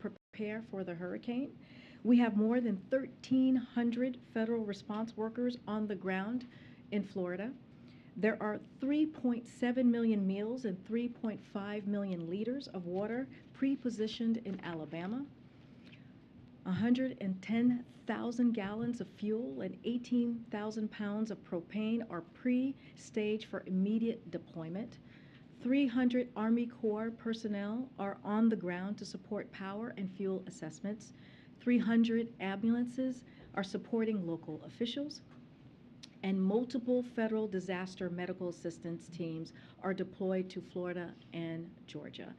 prepare for the hurricane. We have more than 1,300 federal response workers on the ground in Florida. There are 3.7 million meals and 3.5 million liters of water pre-positioned in Alabama. 110,000 gallons of fuel and 18,000 pounds of propane are pre-staged for immediate deployment. 300 Army Corps personnel are on the ground to support power and fuel assessments. 300 ambulances are supporting local officials. And multiple federal disaster medical assistance teams are deployed to Florida and Georgia.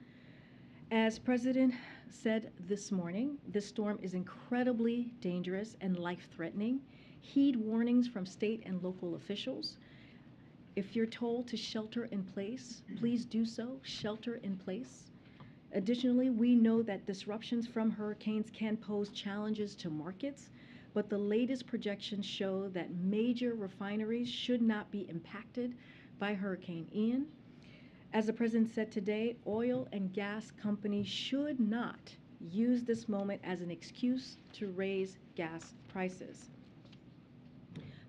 As President said this morning, this storm is incredibly dangerous and life-threatening. Heed warnings from state and local officials. If you're told to shelter in place, please do so, shelter in place. Additionally, we know that disruptions from hurricanes can pose challenges to markets, but the latest projections show that major refineries should not be impacted by Hurricane Ian. As the President said today, oil and gas companies should not use this moment as an excuse to raise gas prices.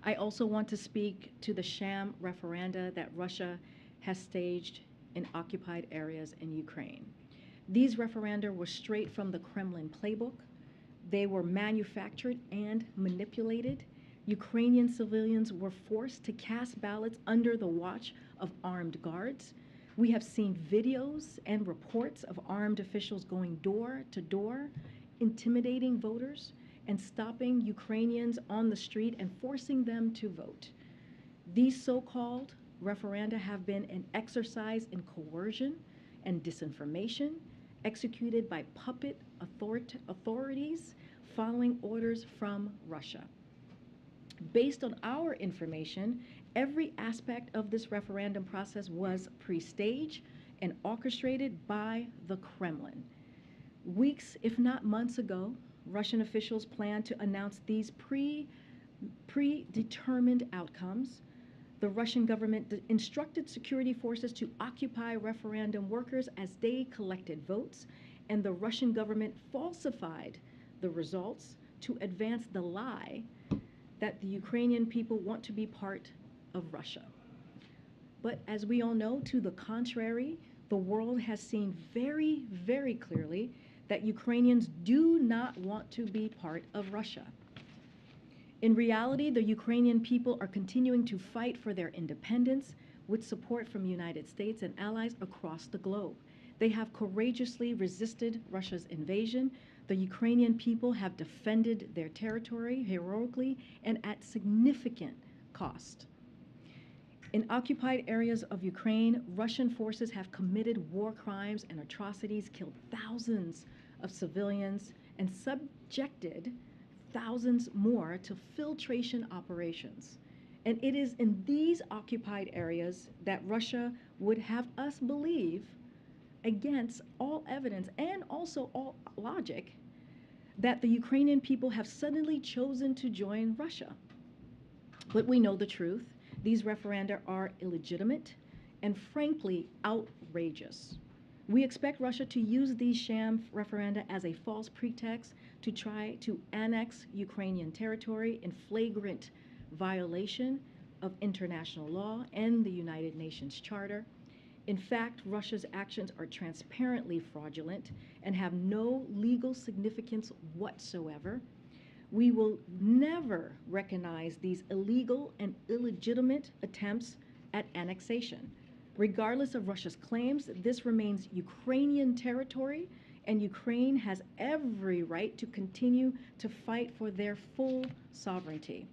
I also want to speak to the sham referenda that Russia has staged in occupied areas in Ukraine. These referenda were straight from the Kremlin playbook. They were manufactured and manipulated. Ukrainian civilians were forced to cast ballots under the watch of armed guards. We have seen videos and reports of armed officials going door to door, intimidating voters and stopping Ukrainians on the street and forcing them to vote. These so-called referenda have been an exercise in coercion and disinformation executed by puppet authorities following orders from Russia. Based on our information, every aspect of this referendum process was pre-staged and orchestrated by the Kremlin. Weeks, if not months ago, Russian officials planned to announce these predetermined outcomes. The Russian government instructed security forces to occupy referendum workers as they collected votes, and the Russian government falsified the results to advance the lie that the Ukrainian people want to be part of Russia. But as we all know, to the contrary, the world has seen very, very clearly that Ukrainians do not want to be part of Russia. In reality, the Ukrainian people are continuing to fight for their independence with support from the United States and allies across the globe. They have courageously resisted Russia's invasion. The Ukrainian people have defended their territory heroically and at significant cost. In occupied areas of Ukraine, Russian forces have committed war crimes and atrocities, killed thousands of civilians, and subjected thousands more to filtration operations. And it is in these occupied areas that Russia would have us believe, against all evidence and also all logic, that the Ukrainian people have suddenly chosen to join Russia. But we know the truth. These referenda are illegitimate and frankly outrageous. We expect Russia to use these sham referenda as a false pretext to try to annex Ukrainian territory in flagrant violation of international law and the United Nations Charter. In fact, Russia's actions are transparently fraudulent and have no legal significance whatsoever. We will never recognize these illegal and illegitimate attempts at annexation. Regardless of Russia's claims, this remains Ukrainian territory, and Ukraine has every right to continue to fight for their full sovereignty.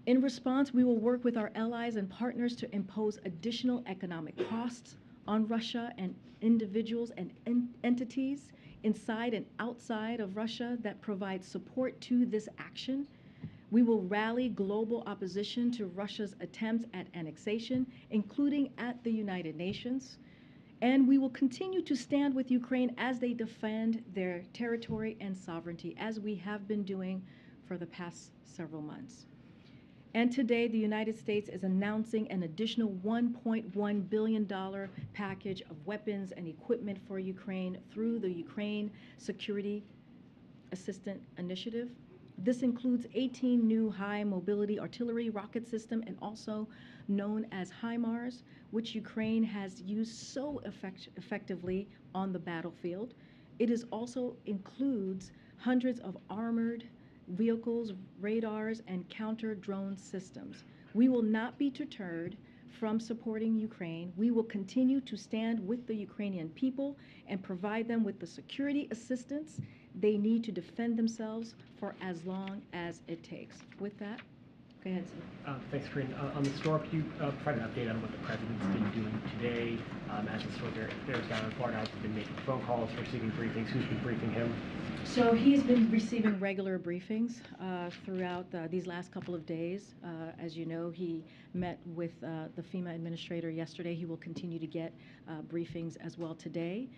In response, we will work with our allies and partners to impose additional economic costs on Russia and individuals and entities inside and outside of Russia that provide support to this action. We will rally global opposition to Russia's attempts at annexation, including at the United Nations. And we will continue to stand with Ukraine as they defend their territory and sovereignty, as we have been doing for the past several months. And today, the United States is announcing an additional $1.1 billion package of weapons and equipment for Ukraine through the Ukraine Security Assistance Initiative. This includes 18 new high-mobility artillery rocket system, and also known as HIMARS, which Ukraine has used so effectively on the battlefield. It is also includes hundreds of armored vehicles, radars, and counter-drone systems. We will not be deterred from supporting Ukraine. We will continue to stand with the Ukrainian people and provide them with the security assistance they need to defend themselves for as long as it takes. With that, go ahead, Steve. Thanks, Corinne. On the storm, can you provide an update on what the president's been doing today as the storm bears down in Florida? Has he been making phone calls, receiving briefings? Who's been briefing him? So he's been receiving regular briefings throughout these last couple of days. As you know, he met with the FEMA administrator yesterday. He will continue to get briefings as well today.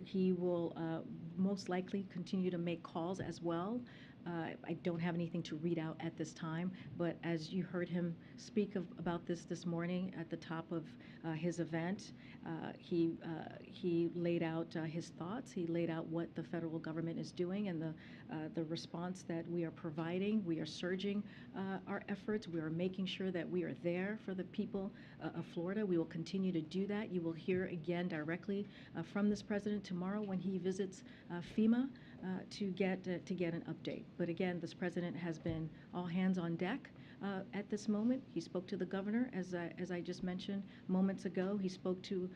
He will most likely continue to make calls as well. I don't have anything to read out at this time, but as you heard him speak about this morning at the top of his event, he laid out his thoughts. He laid out what the federal government is doing and the response that we are providing. We are surging our efforts. We are making sure that we are there for the people of Florida. We will continue to do that. You will hear again directly from this president tomorrow when he visits FEMA to get an update. But again, this president has been all hands on deck at this moment. He spoke to the governor, as I just mentioned moments ago. He spoke to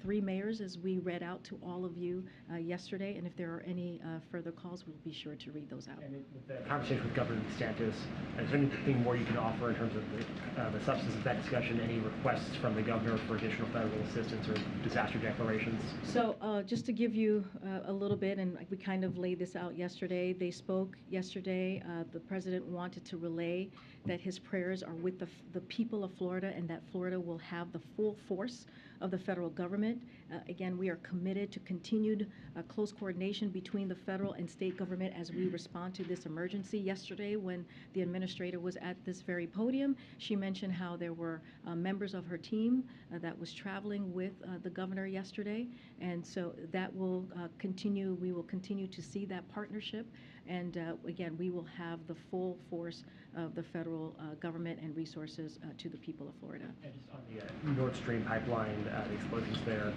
3 mayors, as we read out to all of you yesterday. And if there are any further calls, we'll be sure to read those out. And with the conversation with Governor DeSantis, is there anything more you can offer in terms of the substance of that discussion? Any requests from the governor for additional federal assistance or disaster declarations? So just to give you a little bit, and we kind of laid this out yesterday, they spoke yesterday. The president wanted to relay that his prayers are with the people of Florida, and that Florida will have the full force of the federal government. Again, we are committed to continued close coordination between the federal and state government as we respond to this emergency. Yesterday, when the administrator was at this very podium, she mentioned how there were members of her team that was traveling with the governor yesterday, and so that will continue. We will continue to see that partnership, and again, we will have the full force of the federal government and resources to the people of Florida. And just on the Nord Stream pipeline, the explosions there,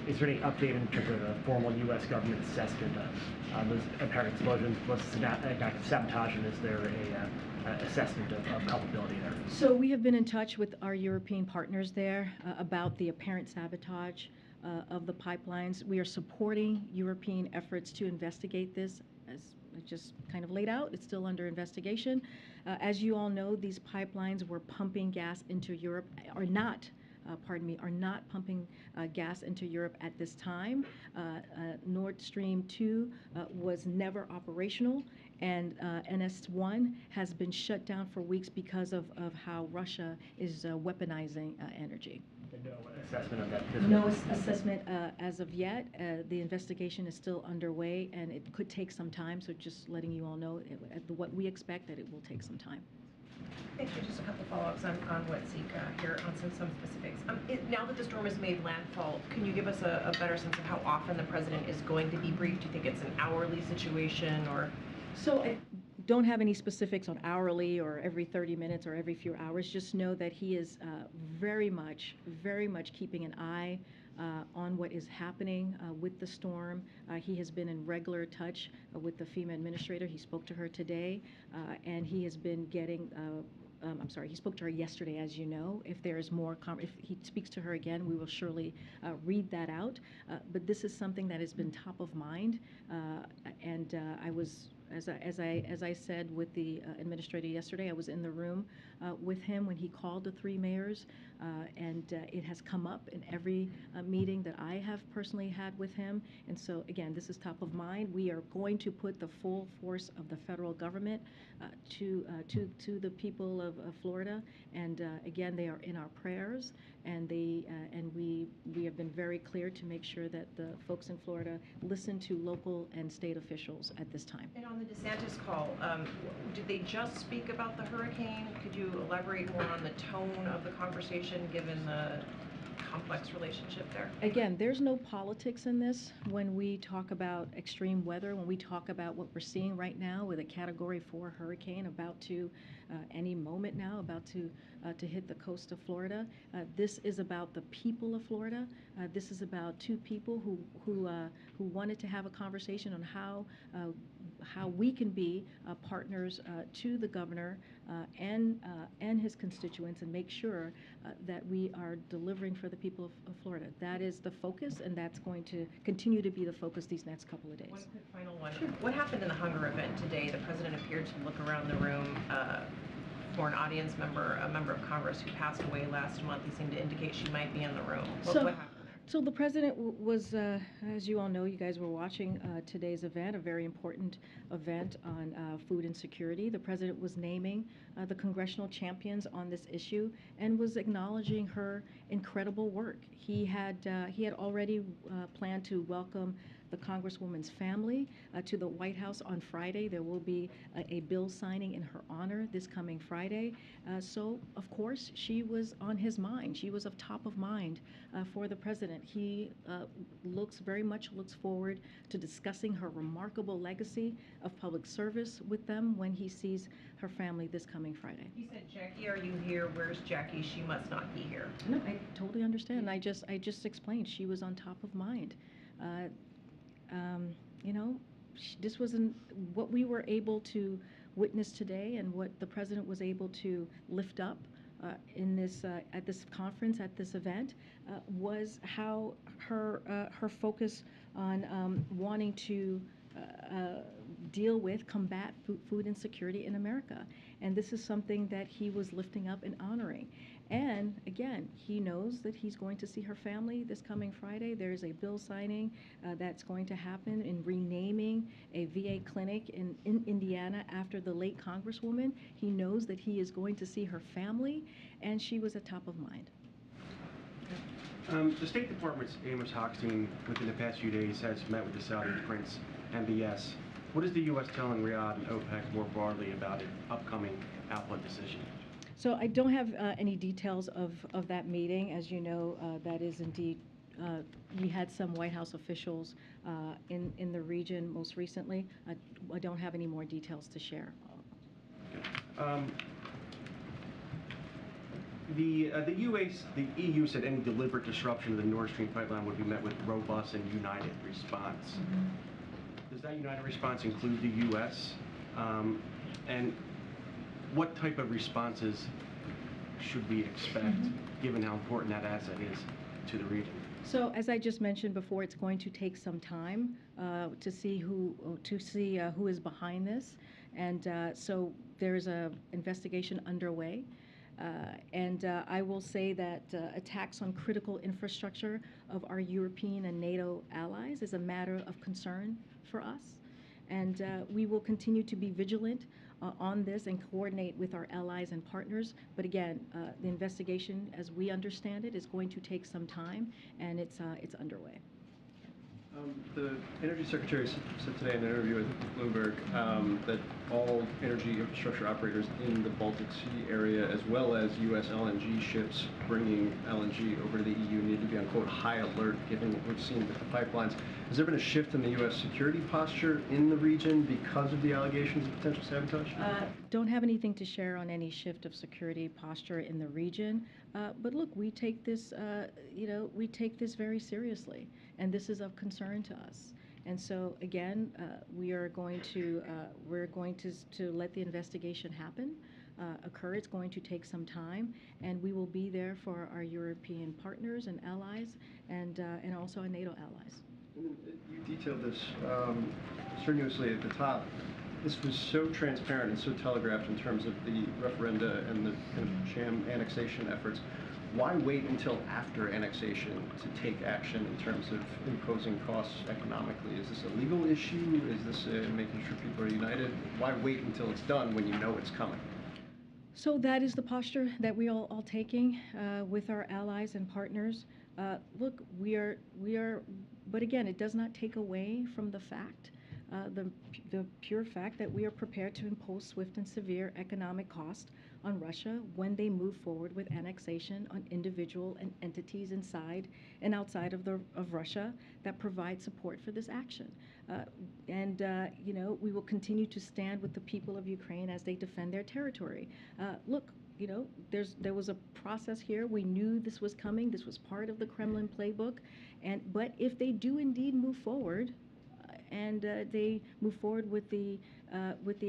is there any update in terms of the formal U.S. government assessment of those apparent explosions? Was it an act of sabotage, and is there a assessment of culpability there? So we have been in touch with our European partners there about the apparent sabotage of the pipelines. We are supporting European efforts to investigate this. As I just kind of laid out, it's still under investigation. As you all know, these pipelines were pumping gas into Europe, are not pumping gas into Europe at this time. Nord Stream 2 was never operational, and NS1 has been shut down for weeks because of how Russia is weaponizing energy. No assessment of that? No assessment as of yet. The investigation is still underway, and it could take some time, so just letting you all know what we expect, that it will take some time. Thank you. Just a couple follow-ups on what Zeke here on some specifics. Now that the storm has made landfall, can you give us a better sense of how often the president is going to be briefed? Do you think it's an hourly situation, or? So I don't have any specifics on hourly or every 30 minutes or every few hours. Just know that he is very much keeping an eye on what is happening with the storm. He has been in regular touch with the FEMA administrator. He spoke to her today, and he has been getting he spoke to her yesterday, as you know. If there is more, if he speaks to her again, we will surely read that out. But this is something that has been top of mind, and I was, as I said with the administrator yesterday, I was in the room with him when he called the 3 mayors and it has come up in every meeting that I have personally had with him. And so, again, this is top of mind. We are going to put the full force of the federal government to the people of Florida. And again, they are in our prayers, and we have been very clear to make sure that the folks in Florida listen to local and state officials at this time. And on the DeSantis call, did they just speak about the hurricane? Could you elaborate more on the tone of the conversation given the complex relationship there? Again, there's no politics in this when we talk about extreme weather, when we talk about what we're seeing right now with a Category 4 hurricane about to, any moment now, about to hit the coast of Florida. This is about the people of Florida. This is about two people who wanted to have a conversation on how we can be partners to the governor and his constituents and make sure that we are delivering for the people of Florida. That is the focus, and that's going to continue to be the focus these next couple of days. One quick final one. Sure. What happened in the hunger event today? The president appeared to look around the room for an audience member, a member of Congress who passed away last month. He seemed to indicate she might be in the room. What happened there? So the president was, as you all know, you guys were watching today's event, a very important event on food insecurity. The president was naming the congressional champions on this issue and was acknowledging her incredible work. He had already planned to welcome the Congresswoman's family to the White House on Friday. There will be a bill signing in her honor this coming Friday. So, of course, she was on his mind. She was of top of mind for the president. He very much looks forward to discussing her remarkable legacy of public service with them when he sees her family this coming Friday. He said, "Jackie, are you here? Where's Jackie? She must not be here." No, I totally understand. I just explained she was on top of mind. You know, this wasn't what we were able to witness today, and what the president was able to lift up in this at this conference, at this event, was how her focus on wanting to deal with, combat food insecurity in America. And this is something that he was lifting up and honoring. And again, he knows that he's going to see her family this coming Friday. There's a bill signing that's going to happen in renaming a VA clinic in Indiana after the late Congresswoman. He knows that he is going to see her family, and she was at top of mind. The State Department's Amos Hochstein, within the past few days, has met with the Saudi Prince MBS. What is the U.S. telling Riyadh and OPEC more broadly about its upcoming output decision? So I don't have any details of that meeting. As you know, that is indeed, we had some White House officials in the region most recently. I don't have any more details to share. Okay. The EU said any deliberate disruption of the Nord Stream pipeline would be met with robust and united response. Mm-hmm. Does that united response include the U.S.? And what type of responses should we expect, given how important that asset is to the region? So, as I just mentioned before, it's going to take some time to see who is behind this, and so there's an investigation underway. And I will say that attacks on critical infrastructure of our European and NATO allies is a matter of concern for us. And we will continue to be vigilant on this and coordinate with our allies and partners. But again, the investigation, as we understand it, is going to take some time, and it's underway. The Energy Secretary said today in an interview with Bloomberg that all energy infrastructure operators in the Baltic Sea area, as well as U.S. LNG ships bringing LNG over to the EU, need to be on, quote, high alert, given what we've seen with the pipelines. Has there been a shift in the U.S. security posture in the region because of the allegations of potential sabotage? Don't have anything to share on any shift of security posture in the region. But look, we take this, we take this very seriously, and this is of concern to us. And so again, we're going to let the investigation occur. It's going to take some time, and we will be there for our European partners and allies, and also our NATO allies. And you detailed this strenuously at the top. This was so transparent and so telegraphed in terms of the referenda and the kind of sham annexation efforts. why wait until after annexation to take action in terms of imposing costs economically? Is this a legal issue? Is this making sure people are united? Why wait until it's done when you know it's coming? So that is the posture that we all taking with our allies and partners. Look, we are, but again, it does not take away from the fact, the pure fact that we are prepared to impose swift and severe economic cost on Russia when they move forward with annexation on individual and entities inside and outside of Russia that provide support for this action. You know, we will continue to stand with the people of Ukraine as they defend their territory. Look, you know, there was a process here. We knew this was coming. This was part of the Kremlin playbook. But if they do indeed move forward, and they move forward with the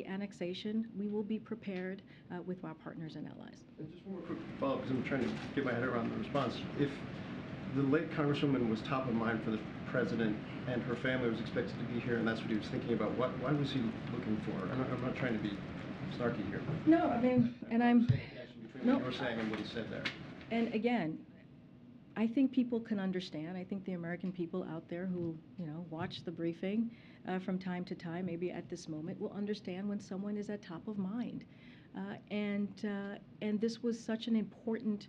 annexation, we will be prepared with our partners and allies. And just one more quick follow-up, because I'm trying to get my head around the response. If the late Congresswoman was top of mind for the president and her family was expected to be here, and that's what he was thinking about, why was he looking for her? I'm not trying to be snarky here. No, I mean, and I'm... Between what you were saying and what he said there. And again, I think people can understand. I think the American people out there who, you know, watch the briefing from time to time, maybe at this moment, will understand when someone is at top of mind. And this was such an important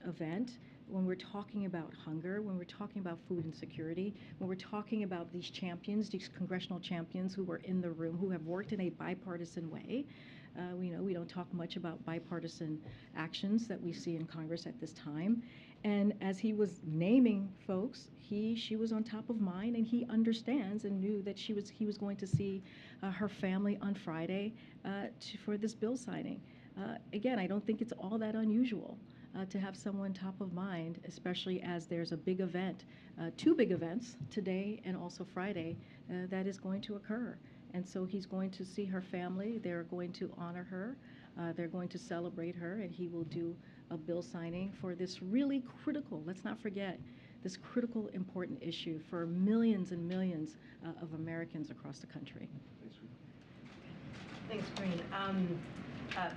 event when we're talking about hunger, when we're talking about food insecurity, when we're talking about these champions, these congressional champions who were in the room, who have worked in a bipartisan way. We don't talk much about bipartisan actions that we see in Congress at this time. And as he was naming folks, she was on top of mind, and he understands and knew that he was going to see her family on Friday for this bill signing. Again, I don't think it's all that unusual to have someone top of mind, especially as there's a big event, two big events today and also Friday that is going to occur. And so he's going to see her family. They're going to honor her. They're going to celebrate her, and he will do a bill signing for this really critical, let's not forget, this critical, important issue for millions and millions of Americans across the country. Thanks, Corinne.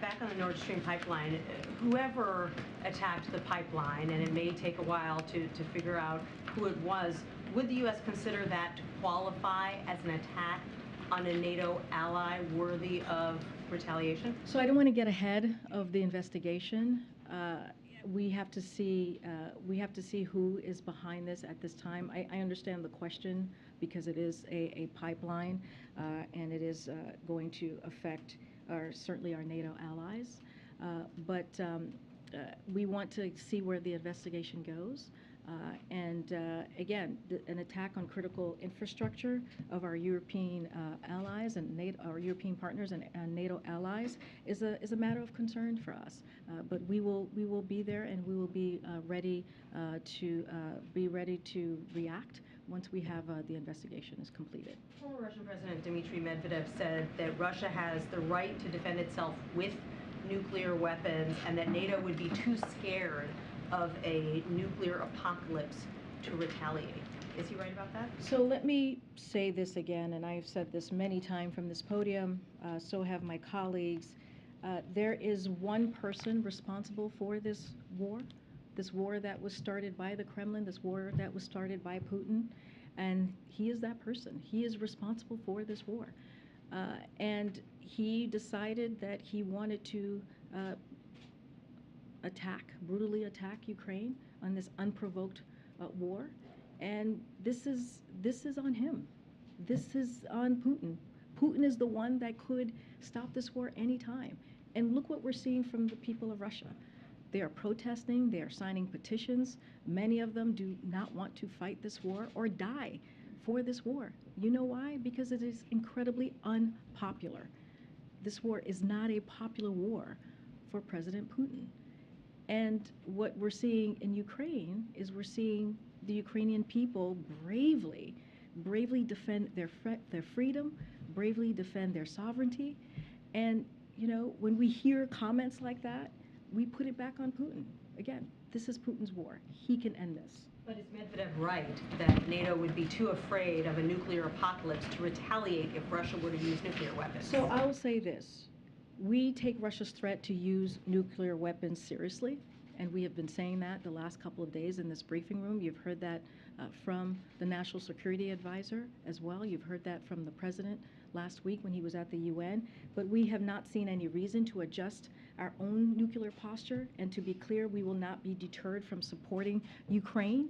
Back on the Nord Stream pipeline, whoever attacked the pipeline, and it may take a while to figure out who it was, would the U.S. consider that to qualify as an attack on a NATO ally worthy of retaliation? So I don't want to get ahead of the investigation. We have to see who is behind this at this time. I understand the question because it is a pipeline, and it is going to affect certainly our NATO allies. But we want to see where the investigation goes. Again, an attack on critical infrastructure of our European allies and our European partners and NATO allies is a matter of concern for us. But we will be there, and we will be ready to react once we have the investigation is completed. Former Russian President Dmitry Medvedev said that Russia has the right to defend itself with nuclear weapons, and that NATO would be too scared of a nuclear apocalypse to retaliate. Is he right about that? So let me say this again, and I've said this many times from this podium, so have my colleagues. There is one person responsible for this war that was started by the Kremlin, this war that was started by Putin, and he is that person. He is responsible for this war. And he decided that he wanted to brutally attack Ukraine on this unprovoked war, and this is on him. This is on Putin. Putin is the one that could stop this war anytime. And look what we're seeing from the people of Russia. They are protesting, they are signing petitions. Many of them do not want to fight this war or die for this war. You know why? Because it is incredibly unpopular. This war is not a popular war for President Putin. And what we're seeing in Ukraine is we're seeing the Ukrainian people bravely defend their freedom, bravely defend their sovereignty. And, you know, when we hear comments like that, we put it back on Putin. Again, this is Putin's war. He can end this. But is Medvedev right that NATO would be too afraid of a nuclear apocalypse to retaliate if Russia were to use nuclear weapons? So I'll say this. We take Russia's threat to use nuclear weapons seriously, and we have been saying that the last couple of days in this briefing room. You've heard that from the National Security Advisor as well. You've heard that from the President last week when he was at the UN. But we have not seen any reason to adjust our own nuclear posture. And to be clear, we will not be deterred from supporting Ukraine.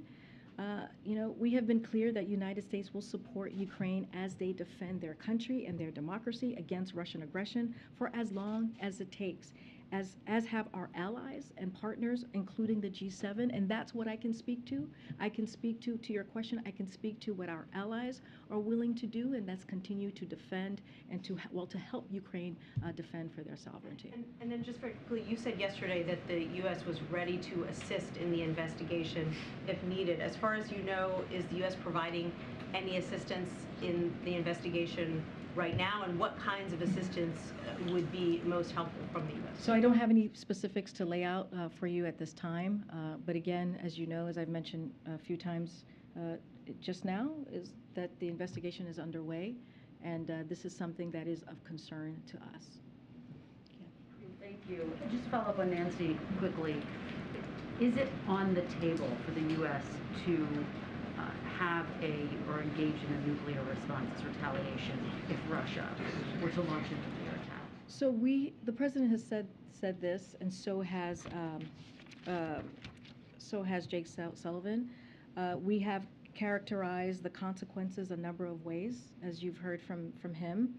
We have been clear that United States will support Ukraine as they defend their country and their democracy against Russian aggression for as long as it takes, as have our allies and partners, including the G7, and that's what I can speak to. I can speak to your question, I can speak to what our allies are willing to do, and that's continue to defend and to help Ukraine defend for their sovereignty. And then just very quickly, you said yesterday that the U.S. was ready to assist in the investigation if needed. As far as you know, is the U.S. providing any assistance in the investigation right now, and what kinds of assistance would be most helpful from the U.S.? So I don't have any specifics to lay out for you at this time, but again, as you know, as I've mentioned a few times just now, is that the investigation is underway, and this is something that is of concern to us. Thank you. Just to follow up on Nancy quickly, is it on the table for the U.S. to have or engage in a nuclear response as retaliation if Russia were to launch a nuclear attack? So the president has said this, and so has Jake Sullivan. We have characterized the consequences a number of ways, as you've heard from him,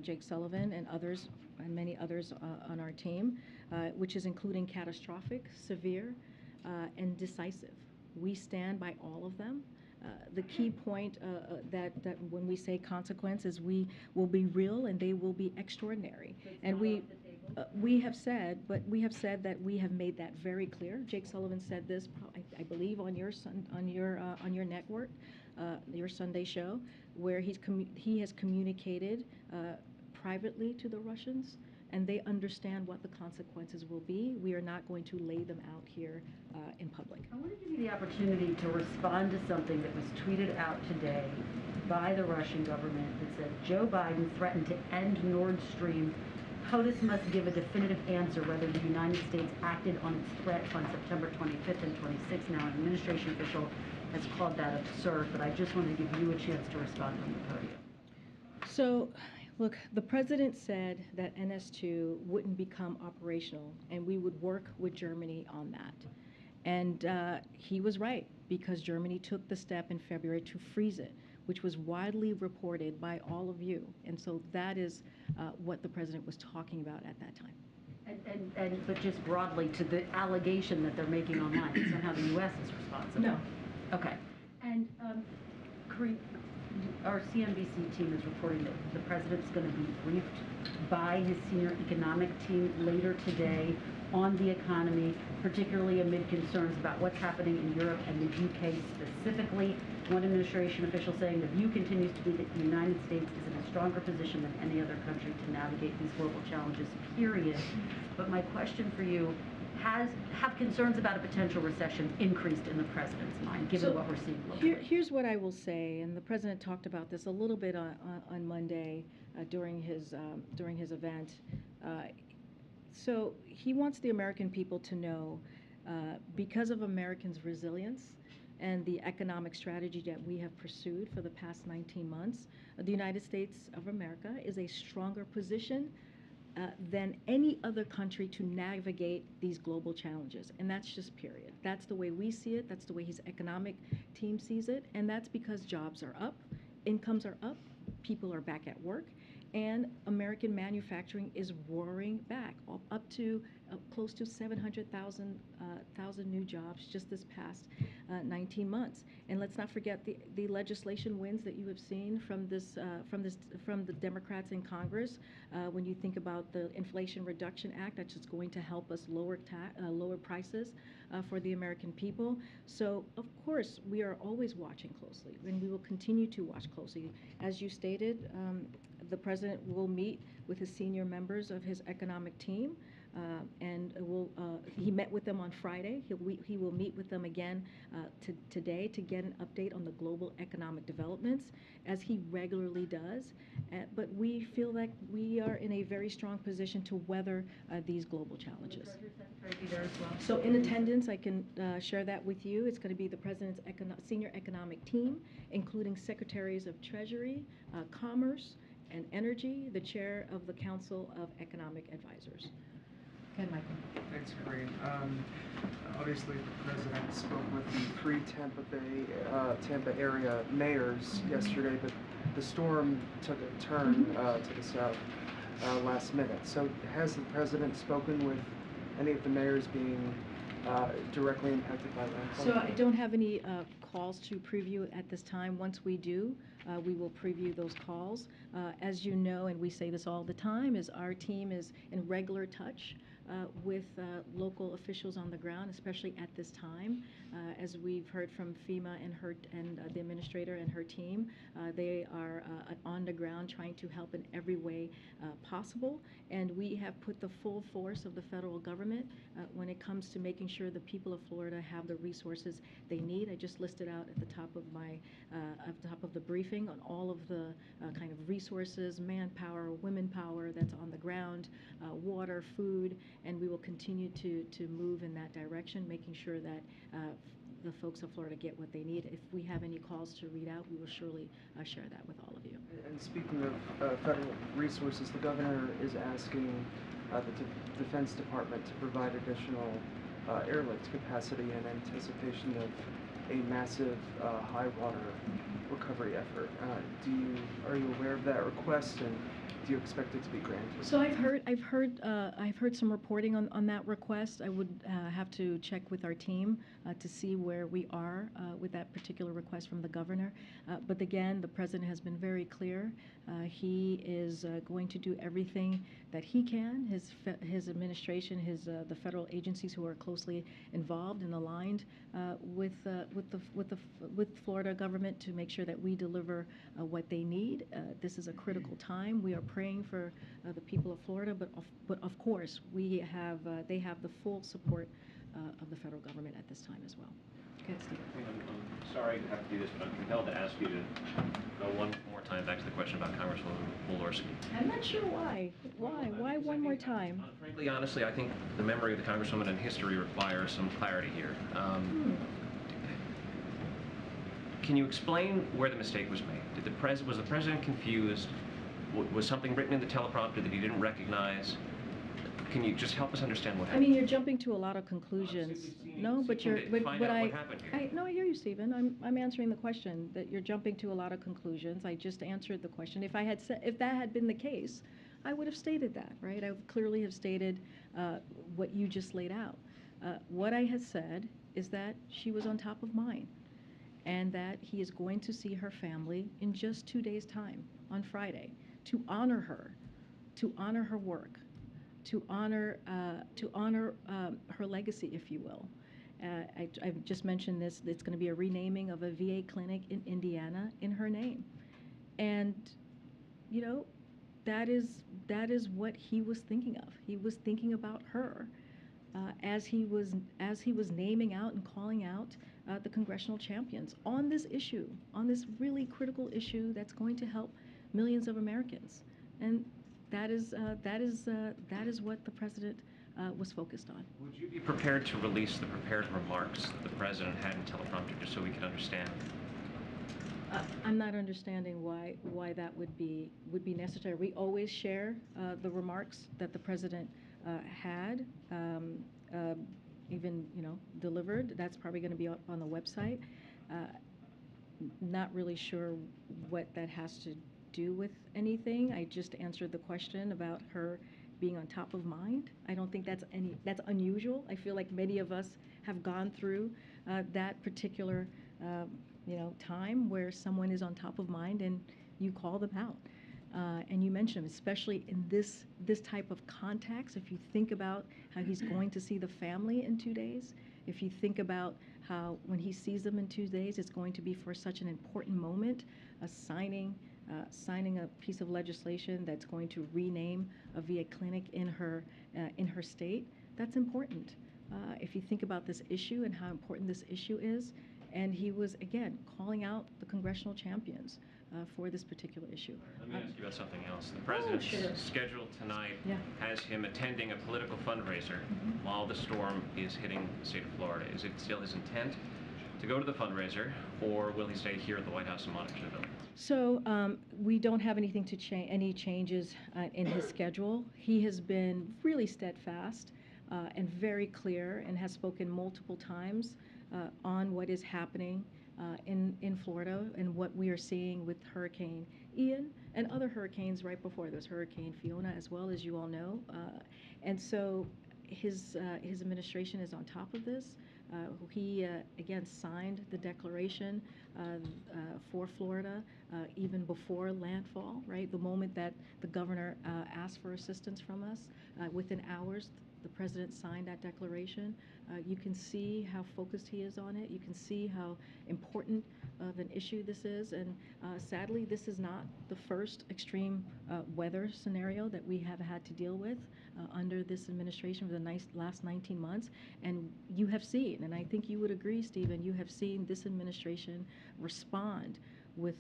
Jake Sullivan and others, and many others on our team, which is including catastrophic, severe, and decisive. We stand by all of them. The key point that when we say consequences, we will be real and they will be extraordinary. And we have said that we have made that very clear. Jake Sullivan said this, I believe, on your network, your Sunday show, where he has communicated privately to the Russians, and they understand what the consequences will be. We are not going to lay them out here in public. I want to give you the opportunity to respond to something that was tweeted out today by the Russian government that said Joe Biden threatened to end Nord Stream. POTUS must give a definitive answer whether the United States acted on its threat on September 25th and 26th. Now, an administration official has called that absurd, but I just wanted to give you a chance to respond from the podium. So, look, the president said that NS2 wouldn't become operational, and we would work with Germany on that. And he was right, because Germany took the step in February to freeze it, which was widely reported by all of you. And so that is what the president was talking about at that time. But just broadly to the allegation that they're making online, that somehow the U.S. is responsible. No. Okay. And Corinne, our CNBC team is reporting that the president's going to be briefed by his senior economic team later today on the economy, particularly amid concerns about what's happening in Europe and the UK specifically. One administration official saying the view continues to be that the United States is in a stronger position than any other country to navigate these global challenges, period. But my question for you, have concerns about a potential recession increased in the president's mind, given what we're seeing globally? Here's what I will say, and the president talked about this a little bit on Monday during his event. So he wants the American people to know, because of Americans' resilience and the economic strategy that we have pursued for the past 19 months, the United States of America is a stronger position than any other country to navigate these global challenges. And that's just period. That's the way we see it. That's the way his economic team sees it. And that's because jobs are up, incomes are up, people are back at work, and American manufacturing is roaring back, up to close to 700,000 new jobs just this past 19 months. And let's not forget the legislation wins that you have seen from the Democrats in Congress. When you think about the Inflation Reduction Act, that's just going to help us lower prices for the American people. So of course we are always watching closely, and we will continue to watch closely. As you stated, the president will meet with his senior members of his economic team He met with them on Friday. He will meet with them again today to get an update on the global economic developments, as he regularly does. But we feel like we are in a very strong position to weather these global challenges. Will the Treasury Secretary be there as well? So in attendance, I can share that with you. It's going to be the President's senior economic team, including Secretaries of Treasury, Commerce, and Energy, the Chair of the Council of Economic Advisors. Go ahead, Michael. Thanks, Corinne. Obviously, the president spoke with the three Tampa area mayors yesterday, but the storm took a turn to the south last minute. So has the president spoken with any of the mayors being directly impacted by landfall? So I don't have any calls to preview at this time. Once we do, we will preview those calls. As you know, and we say this all the time, is our team is in regular touch with local officials on the ground, especially at this time. As we've heard from FEMA and the administrator and her team, they are on the ground trying to help in every way possible. And we have put the full force of the federal government when it comes to making sure the people of Florida have the resources they need. I just listed out at the top of the briefing on all of the kind of resources, manpower, women power that's on the ground, water, food, and we will continue to move in that direction, making sure that the folks of Florida get what they need. If we have any calls to read out, we will surely share that with all of you. And speaking of federal resources, the governor is asking the Defense Department to provide additional airlift capacity in anticipation of a massive high water recovery effort. Are you aware of that request, and do you expect it to be granted? So I've heard some reporting on that request. I would have to check with our team to see where we are with that particular request from the governor. But again, the president has been very clear. He is going to do everything that he can. His administration, the federal agencies who are closely involved and aligned with Florida government to make sure that we deliver what they need. This is a critical time. We are praying for the people of Florida, but of course they have the full support of the federal government at this time as well. Go ahead, Steve. I'm sorry to have to do this, but I'm compelled to ask you to go one more time back to the question about Congresswoman Walorski. I'm not sure why. Why one more time? Frankly, honestly, I think the memory of the Congresswoman and history requires some clarity here. Can you explain where the mistake was made? Was the president confused? Was something written in the teleprompter that he didn't recognize? Can you just help us understand what happened? I mean, you're jumping to a lot of conclusions. No, but you're. Find out what happened here. No, I hear you, Stephen. I'm answering the question. That you're jumping to a lot of conclusions. I just answered the question. If that had been the case, I would have stated that, right? I would clearly have stated what you just laid out. What I have said is that she was on top of mind, and that he is going to see her family in just 2 days' time on Friday to honor her work, to honor her legacy, if you will. I've just mentioned this. It's going to be a renaming of a VA clinic in Indiana in her name, and that is what he was thinking of. He was thinking about her as he was naming out and calling out the congressional champions on this issue, on this really critical issue that's going to help millions of Americans, and that is what the president was focused on. Would you be prepared to release the prepared remarks that the president had in teleprompter, just so we can understand? I'm not understanding why that would be necessary. We always share the remarks that the president had, even delivered. That's probably going to be up on the website. Not really sure what that has to do with anything. I just answered the question about her being on top of mind. I don't think that's unusual. I feel like many of us have gone through that particular time where someone is on top of mind and you call them out. And you mentioned them, especially in this type of context. If you think about how he's going to see the family in 2 days, if you think about how when he sees them in 2 days, it's going to be for such an important moment, a signing signing a piece of legislation that's going to rename a VA clinic in her state. That's important. If you think about this issue and how important this issue is, and he was, again, calling out the congressional champions for this particular issue. Let me ask you about something else. The president's sure. schedule tonight Yeah. has him attending a political fundraiser while the storm is hitting the state of Florida. Is it still his intent to go to the fundraiser, or will he stay here at the White House and monitor the building? So we don't have anything to change, any changes in his schedule. He has been really steadfast and very clear, and has spoken multiple times on what is happening in Florida and what we are seeing with Hurricane Ian and other hurricanes right before. There's Hurricane Fiona as well, as you all know. And so his administration is on top of this. He, again, signed the declaration for Florida even before landfall, right? The moment that the governor asked for assistance from us, within hours, the president signed that declaration. You can see how focused he is on it. You can see how important of an issue this is. And sadly, this is not the first extreme weather scenario that we have had to deal with under this administration for the last 19 months. And you have seen, and I think you would agree, Stephen, you have seen this administration respond with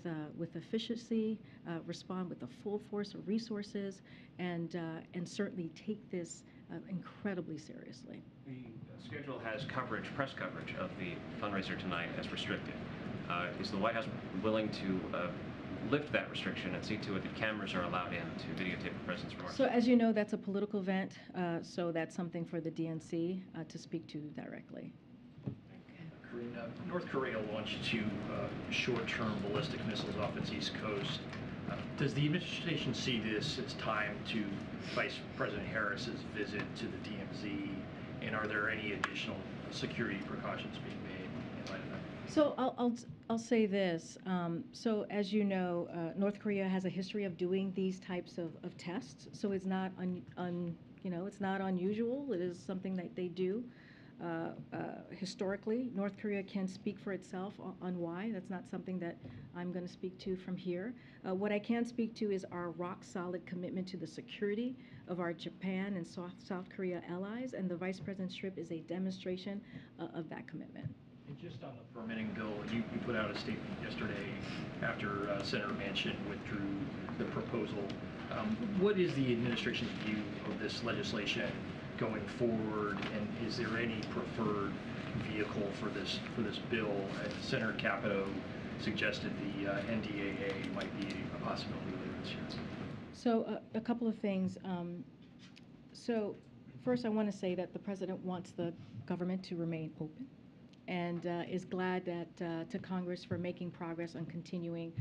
efficiency, respond with the full force of resources, and certainly take this incredibly seriously. The schedule has coverage, press coverage of the fundraiser tonight as restricted. Is the White House willing to lift that restriction and see to it that cameras are allowed in to videotape the president's remarks? So as you know, that's a political event, so that's something for the DNC to speak to directly. Karina, North Korea launched two short-term ballistic missiles off its east coast. Does the administration see this as time to Vice President Harris's visit to the DMZ, and are there any additional security precautions being made in light of that? So I'll say this. So as you know, North Korea has a history of doing these types of tests. So it's not it's not unusual. It is something that they do. Historically, North Korea can speak for itself on why. That's not something that I'm going to speak to from here. What I can speak to is our rock-solid commitment to the security of our Japan and South Korea allies, and the Vice President's trip is a demonstration of that commitment. And just on the permitting bill, you put out a statement yesterday after Senator Manchin withdrew the proposal. What is the administration's view of this legislation going forward, and is there any preferred vehicle for this bill? Senator Capito suggested the NDAA might be a possibility later this year. So a couple of things. So first, I want to say that the president wants the government to remain open, and is glad that to Congress for making progress on continuing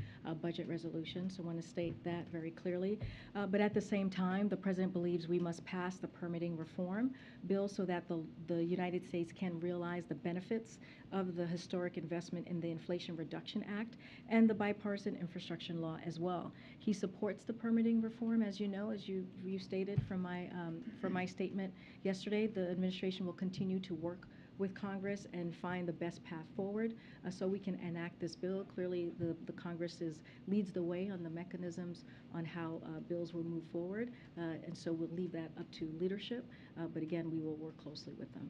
budget resolutions. So I want to state that very clearly. But at the same time, the president believes we must pass the permitting reform bill so that the United States can realize the benefits of the historic investment in the Inflation Reduction Act and the bipartisan infrastructure law as well. He supports the permitting reform, as you know, as you stated from my statement yesterday. The administration will continue to work with Congress and find the best path forward so we can enact this bill. Clearly, the Congress leads the way on the mechanisms on how bills will move forward, and so we'll leave that up to leadership, but again, we will work closely with them.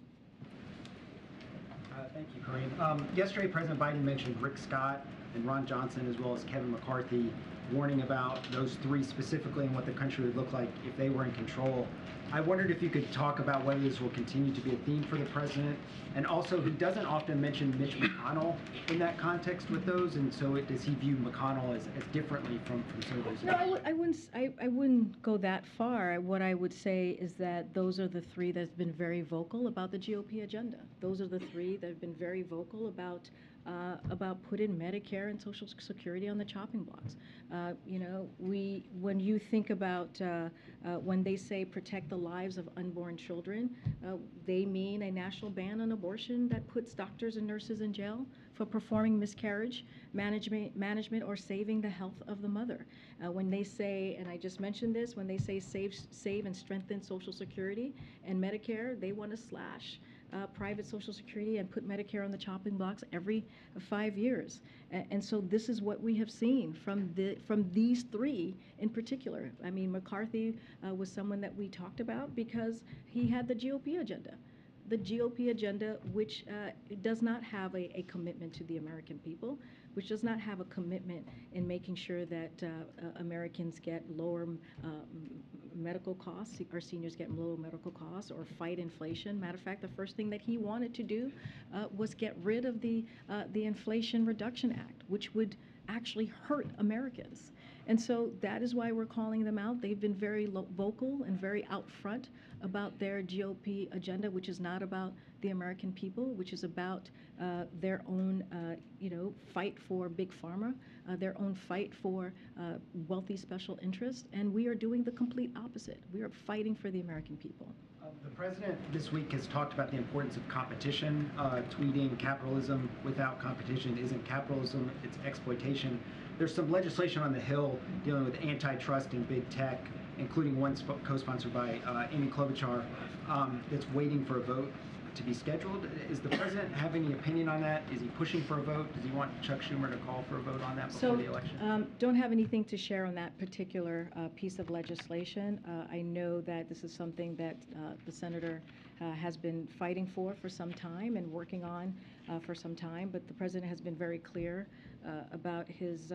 Thank you, Corinne. Yesterday, President Biden mentioned Rick Scott and Ron Johnson, as well as Kevin McCarthy, warning about those three specifically and what the country would look like if they were in control. I wondered if you could talk about whether this will continue to be a theme for the president, and also he doesn't often mention Mitch McConnell in that context with those, and so does he view McConnell as differently from some of those? No, I wouldn't go that far. What I would say is that those are the three that have been very vocal about the GOP agenda. Those are the three that have been very vocal about putting Medicare and Social Security on the chopping blocks. When you think about when they say protect the lives of unborn children, they mean a national ban on abortion that puts doctors and nurses in jail for performing miscarriage management or saving the health of the mother. When they say, and I just mentioned this, when they say save and strengthen Social Security and Medicare, they want to slash private Social Security and put Medicare on the chopping blocks every 5 years. And so this is what we have seen from these three in particular. I mean, McCarthy was someone that we talked about because he had the GOP agenda. The GOP agenda, which does not have a commitment to the American people, which does not have a commitment in making sure that Americans get lower medical costs, our seniors get lower medical costs, or fight inflation. Matter of fact, the first thing that he wanted to do was get rid of the Inflation Reduction Act, which would actually hurt Americans. And so that is why we're calling them out. They've been very vocal and very out front about their GOP agenda, which is not about the American people, which is about their own, fight for big pharma, their own fight for wealthy special interests. And we are doing the complete opposite. We are fighting for the American people. The president this week has talked about the importance of competition, tweeting capitalism without competition isn't capitalism, it's exploitation. There's some legislation on the Hill dealing with antitrust and big tech, including one co-sponsored by Amy Klobuchar, that's waiting for a vote to be scheduled. Is the president have any opinion on that? Is he pushing for a vote? Does he want Chuck Schumer to call for a vote on that before the election? Don't have anything to share on that particular piece of legislation. I know that this is something that the senator has been fighting for some time and working on for some time, but the president has been very clear about his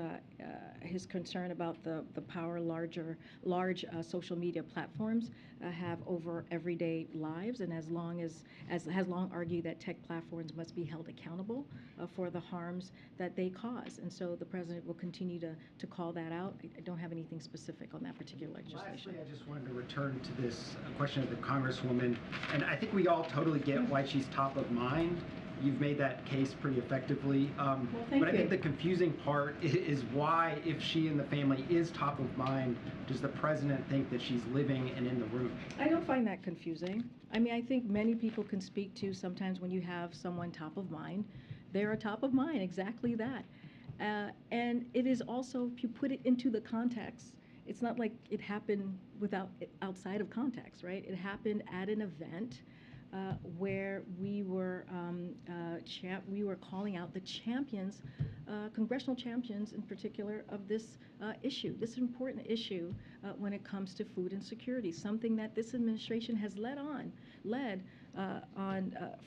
concern about the power large social media platforms have over everyday lives, and has long argued that tech platforms must be held accountable for the harms that they cause. And so the president will continue to call that out. I don't have anything specific on that particular legislation. Lastly, I just wanted to return to this question of the Congresswoman, and I think we all totally get why she's top of mind. You've made that case pretty effectively. Thank but I you. think the confusing part is why, if she and the family is top of mind, does the president think that she's living and in the room? I don't find that confusing. I mean, I think many people can speak to sometimes when you have someone top of mind, they're top of mind, exactly that. And it is also, if you put it into the context, it's not like it happened outside of context, right? It happened at an event where we were calling out the champions, congressional champions in particular, of this issue, this important issue when it comes to food insecurity, something that this administration has led on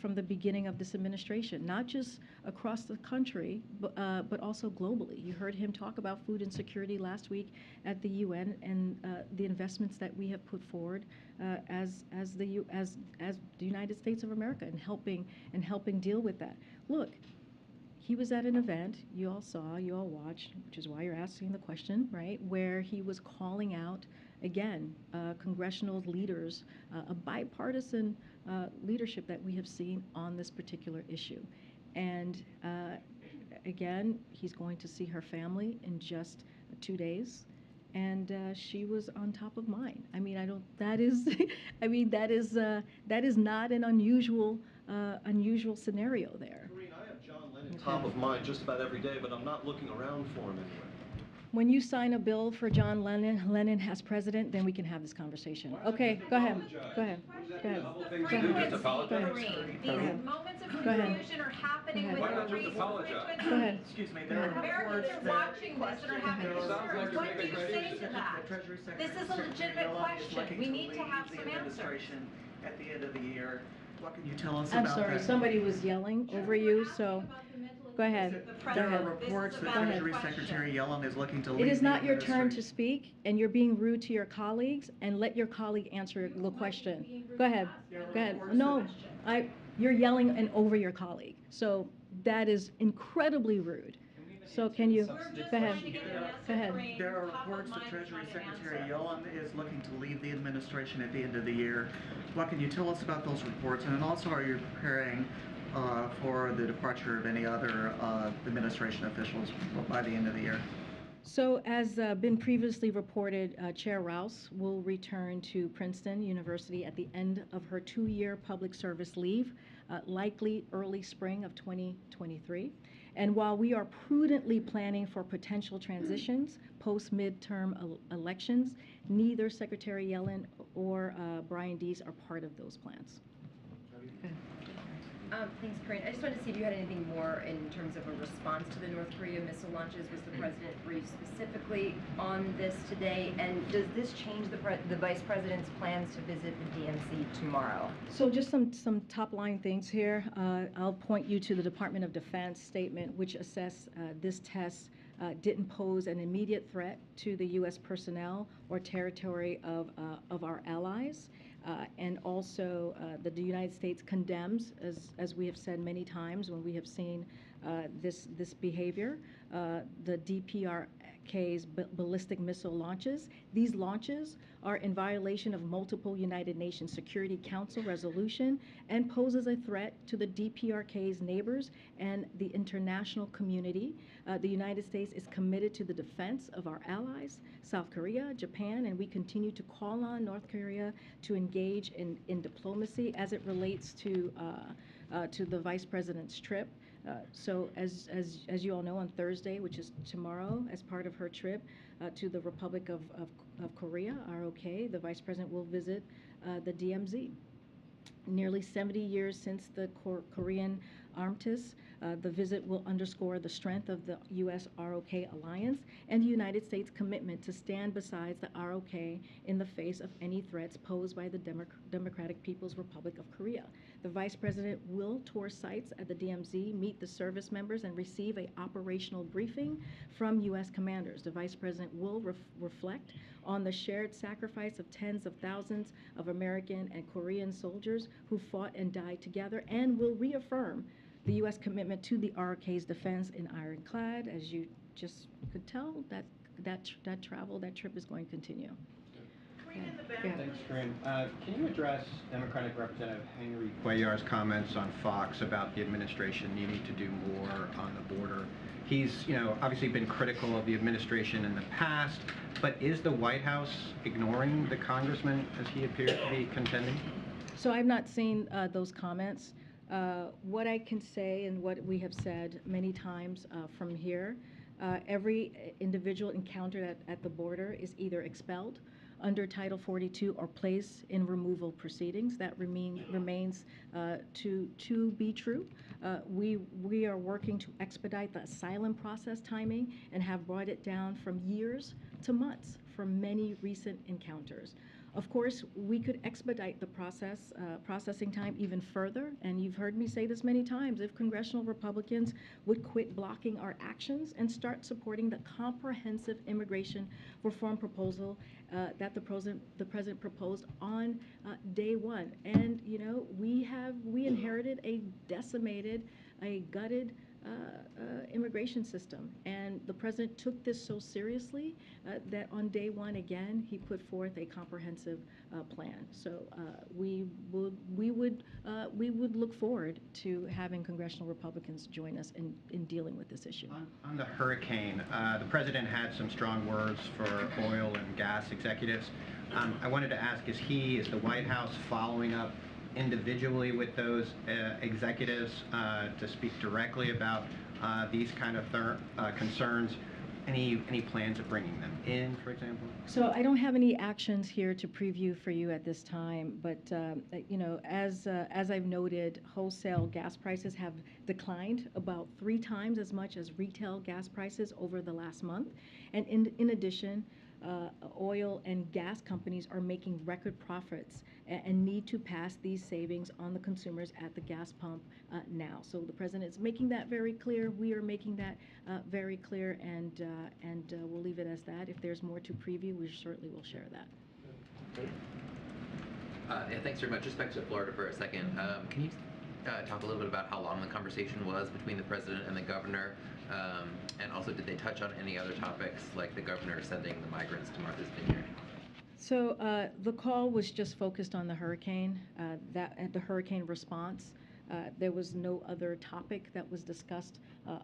from the beginning of this administration, not just across the country, but also globally. You heard him talk about food insecurity last week at the UN and the investments that we have put forward as the United States of America in helping deal with that. Look, he was at an event, you all saw, you all watched, which is why you're asking the question, right, where he was calling out, again, congressional leaders, a bipartisan leadership that we have seen on this particular issue. And again, he's going to see her family in just 2 days. And she was on top of mind. I mean, that is not an unusual scenario there. Karine, I have John Lennon top of mind just about every day, but I'm not looking around for him anywhere. When you sign a bill for John Lennon as president, then we can have this conversation. Okay, go ahead. Go ahead. Go ahead. These moments of confusion are happening with the constituents. Go ahead. Excuse me, there are Americans reports are that watching this and are having concerns. What do you say to that? This is a legitimate question. We need to have some answers. At the end of the year. What can you tell us I'm about sorry, that? somebody was yelling over you, so go ahead. There are reports that Treasury Secretary Yellen is looking to leave It is the not your turn to administration. speak, and you're being rude to your colleagues, and let your colleague answer the question. Go ahead. Go ahead. No, you're yelling and over your colleague. So that is incredibly rude. So can you, go ahead. Go ahead. There are reports that Treasury Secretary Yellen is looking to leave the administration at the end of the year. What can you tell us about those reports? And also, are you preparing for the departure of any other administration officials by the end of the year? So as been previously reported, Chair Rouse will return to Princeton University at the end of her 2-year public service leave, likely early spring of 2023. And while we are prudently planning for potential transitions post-midterm elections, neither Secretary Yellen or Brian Deese are part of those plans. Okay. Thanks, Corinne. I just wanted to see if you had anything more in terms of a response to the North Korea missile launches. Was the president briefed specifically on this today? And does this change the vice president's plans to visit the DMZ tomorrow? So just some top line things here. I'll point you to the Department of Defense statement, which assessed this test didn't pose an immediate threat to the U.S. personnel or territory of our allies. And also, the United States condemns, as we have said many times when we have seen this behavior, the DPRK's ballistic missile launches. These launches are in violation of multiple United Nations Security Council resolution and poses a threat to the DPRK's neighbors and the international community. The United States is committed to the defense of our allies, South Korea, Japan, and we continue to call on North Korea to engage in diplomacy as it relates to the Vice President's trip. So as you all know, on Thursday, which is tomorrow, as part of her trip to the Republic of Korea, ROK, the Vice President will visit the DMZ. Nearly 70 years since the Korean armistice, the visit will underscore the strength of the U.S.-ROK alliance and the United States' commitment to stand beside the ROK in the face of any threats posed by the Democratic People's Republic of Korea. The Vice President will tour sites at the DMZ, meet the service members, and receive an operational briefing from U.S. commanders. The Vice President will reflect on the shared sacrifice of tens of thousands of American and Korean soldiers who fought and died together, and will reaffirm the U.S. commitment to the ROK's defense in ironclad. As you just could tell, that trip is going to continue. Thanks, Corinne. Can you address Democratic Representative Henry Cuellar's comments on Fox about the administration needing to do more on the border? He's, obviously been critical of the administration in the past, but is the White House ignoring the congressman as he appears to be contending? So I've not seen those comments. What I can say and what we have said many times from here, every individual encountered at the border is either expelled under Title 42 or placed in removal proceedings. That remains to be true. We are working to expedite the asylum process timing and have brought it down from years to months for many recent encounters. Of course, we could expedite the processing time even further, and you've heard me say this many times, if congressional Republicans would quit blocking our actions and start supporting the comprehensive immigration reform proposal that the president proposed on day one. And, we inherited a decimated, a gutted immigration system, and the president took this so seriously that on day one again he put forth a comprehensive plan. So we would look forward to having congressional Republicans join us in dealing with this issue. On the hurricane, the president had some strong words for oil and gas executives. I wanted to ask, is the White House following up individually with those executives to speak directly about these kind of concerns? Any plans of bringing them in, for example? So I don't have any actions here to preview for you at this time, but as I've noted, wholesale gas prices have declined about 3 times as much as retail gas prices over the last month, and in addition, oil and gas companies are making record profits and need to pass these savings on the consumers at the gas pump now. So the president is making that very clear. We are making that very clear, and we'll leave it as that. If there's more to preview, we certainly will share that. Yeah, thanks very much. Just back to Florida for a second. Can you talk a little bit about how long the conversation was between the president and the governor? And also, did they touch on any other topics, like the governor sending the migrants to Martha's Vineyard? So the call was just focused on the hurricane, the hurricane response. There was no other topic that was discussed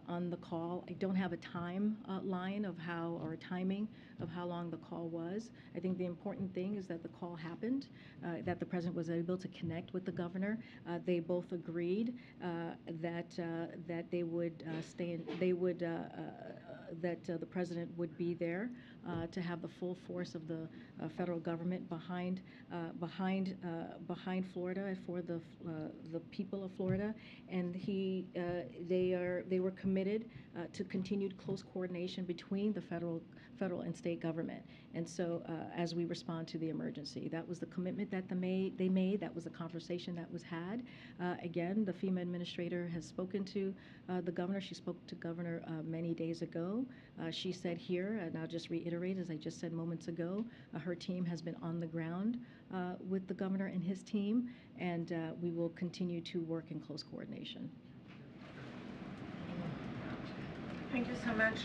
on the call. I don't have a timeline of timing of how long the call was. I think the important thing is that the call happened, that the president was able to connect with the governor. They both agreed that they would the president would be there to have the full force of the federal government behind Florida for the people of Florida, and they were committed to continued close coordination between the federal and state government. And so as we respond to the emergency, that was the commitment that they made. That was the conversation that was had. Again, the FEMA administrator has spoken to the governor. She spoke to governor many days ago. She said here, and I'll just reiterate as I just said moments ago, her team has been on the ground with the governor and his team, and we will continue to work in close coordination. Thank you so much.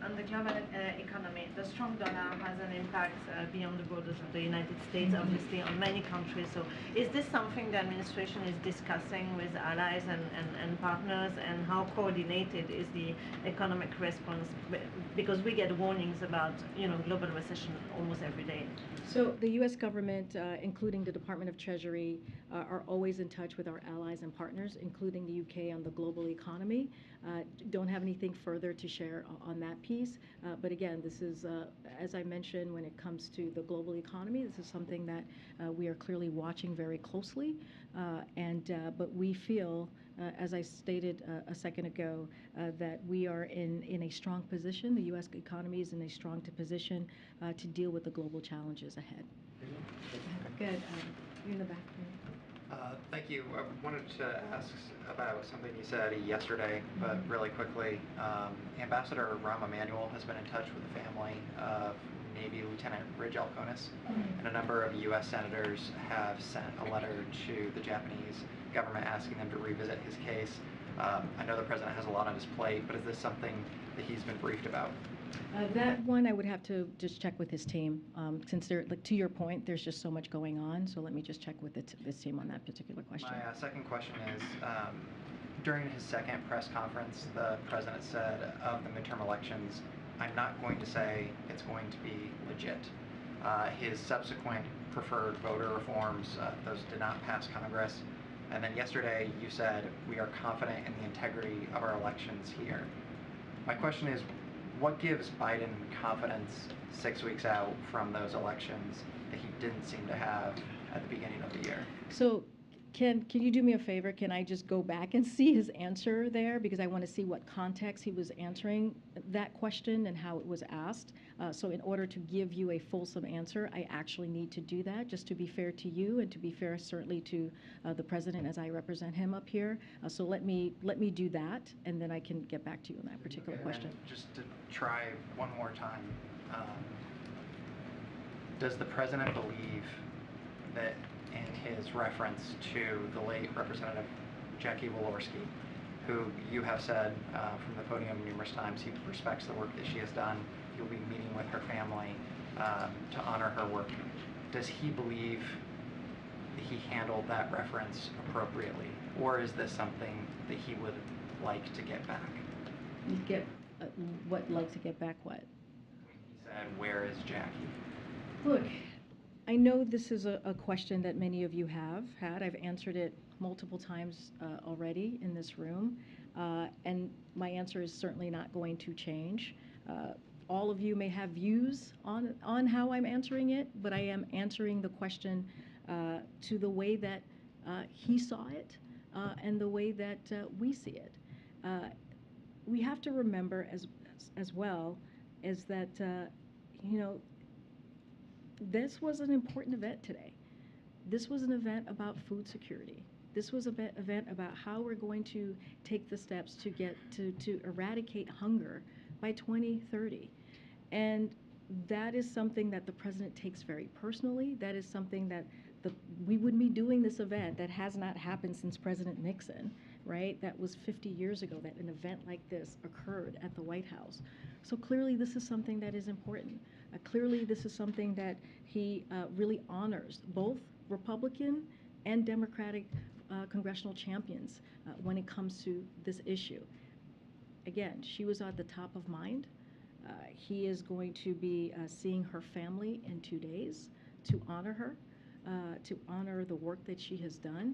On the global economy, the strong dollar has an impact beyond the borders of the United States, obviously, on many countries. So is this something the administration is discussing with allies and partners, and how coordinated is the economic response? Because we get warnings about, global recession almost every day. So the U.S. government, including the Department of Treasury, are always in touch with our allies and partners, including the U.K. on the global economy. Don't have anything further to share on that piece. But again, this is, as I mentioned, when it comes to the global economy, this is something that we are clearly watching very closely. But we feel, as I stated a second ago, that we are in a strong position. The U.S. economy is in a strong position to deal with the global challenges ahead. Good. You're in the back. Thank you. I wanted to ask about something you said yesterday, but really quickly. Ambassador Rahm Emanuel has been in touch with the family of Navy Lieutenant Ridge Alconis, and a number of U.S. senators have sent a letter to the Japanese government asking them to revisit his case. I know the president has a lot on his plate, but is this something that he's been briefed about? That one I would have to just check with his team, since to your point, there's just so much going on. So let me just check with this team on that particular question. My second question is, during his second press conference, the president said of the midterm elections, I'm not going to say it's going to be legit. His subsequent preferred voter reforms, those did not pass Congress. And then yesterday you said, we are confident in the integrity of our elections here. My question is, what gives Biden confidence 6 weeks out from those elections that he didn't seem to have at the beginning of the year? So can you do me a favor? Can I just go back and see his answer there? Because I want to see what context he was answering that question and how it was asked. So in order to give you a fulsome answer, I actually need to do that, just to be fair to you and to be fair certainly to the president as I represent him up here. So let me do that, and then I can get back to you on that particular question. Just to try one more time, does the president believe that in his reference to the late Representative Jackie Walorski, who you have said from the podium numerous times he respects the work that she has done, he'll be meeting with her family to honor her work. Does he believe that he handled that reference appropriately, or is this something that he would like to get back? Like to get back what? He said, where is Jackie? Look, I know this is a question that many of you have had. I've answered it multiple times already in this room, and my answer is certainly not going to change. All of you may have views on how I'm answering it, but I am answering the question to the way that he saw it and the way that we see it. We have to remember as well is that, this was an important event today. This was an event about food security. This was an event about how we're going to take the steps to get to eradicate hunger by 2030. And that is something that the president takes very personally. That is something that we would be doing this event that has not happened since President Nixon, right? That was 50 years ago that an event like this occurred at the White House. So clearly this is something that is important. Clearly this is something that he really honors both Republican and Democratic congressional champions when it comes to this issue. Again, she was at the top of mind. He is going to be seeing her family in 2 days to honor her, to honor the work that she has done.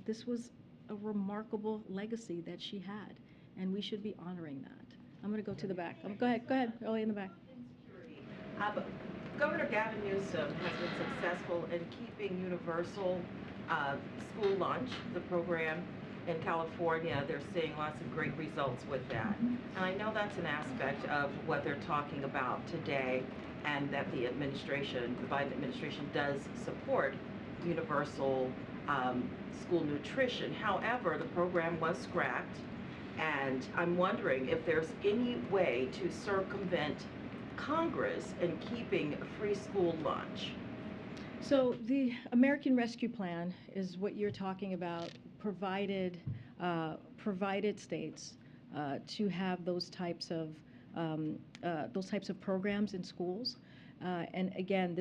This was a remarkable legacy that she had, and we should be honoring that. I'm going to go to the back. Go ahead, early in the back. Governor Gavin Newsom has been successful in keeping universal school lunch, the program in California. They're seeing lots of great results with that. And I know that's an aspect of what they're talking about today, and that the administration, the Biden administration, does support universal school nutrition. However, the program was scrapped, and I'm wondering if there's any way to circumvent Congress in keeping a free school lunch. So the American Rescue Plan is what you're talking about, provided states to have those types of programs in schools. And again,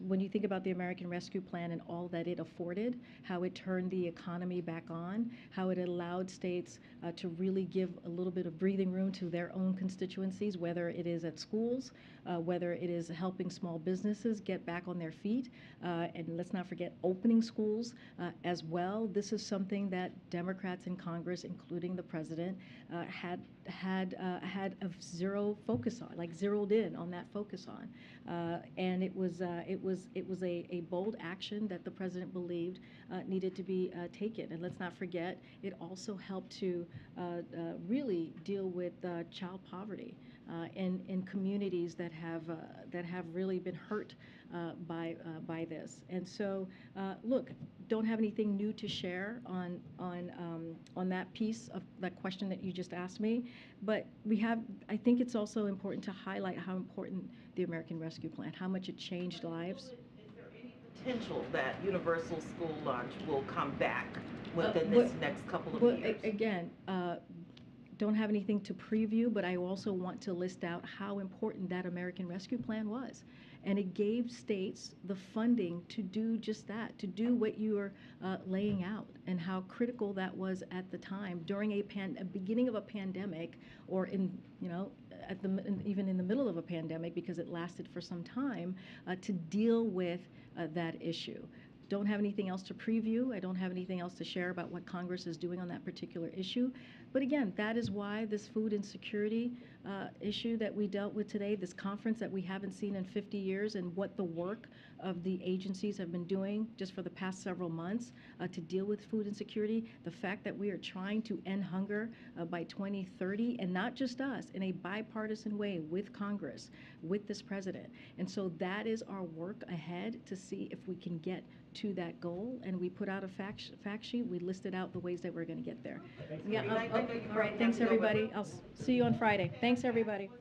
when you think about the American Rescue Plan and all that it afforded, how it turned the economy back on, how it allowed states to really give a little bit of breathing room to their own constituencies, whether it is at schools, whether it is helping small businesses get back on their feet, and let's not forget opening schools as well. This is something that Democrats in Congress, including the president, had a zero focus on, like zeroed in on that focus on. And it was a bold action that the president believed needed to be taken. And let's not forget, it also helped to really deal with child poverty in communities that have really been hurt by this. And so, look, don't have anything new to share on that piece of that question that you just asked me, but I think it's also important to highlight how important the American Rescue Plan, how much it changed lives. Is there any potential that universal school lunch will come back within this next couple of years? Again, don't have anything to preview, but I also want to list out how important that American Rescue Plan was. And it gave states the funding to do just that, to do what you are laying out, and how critical that was at the time during a beginning of a pandemic, or even in the middle of a pandemic, because it lasted for some time, to deal with that issue. Don't have anything else to preview. I don't have anything else to share about what Congress is doing on that particular issue. But again, that is why this food insecurity issue that we dealt with today, this conference that we haven't seen in 50 years, and what the work of the agencies have been doing just for the past several months to deal with food insecurity, the fact that we are trying to end hunger by 2030, and not just us, in a bipartisan way with Congress, with this president. And so that is our work ahead, to see if we can get to that goal. And we put out a fact sheet. We listed out the ways that we're going to get there. Yeah. All right. Thanks, everybody. I'll see you on Friday. Thanks, everybody.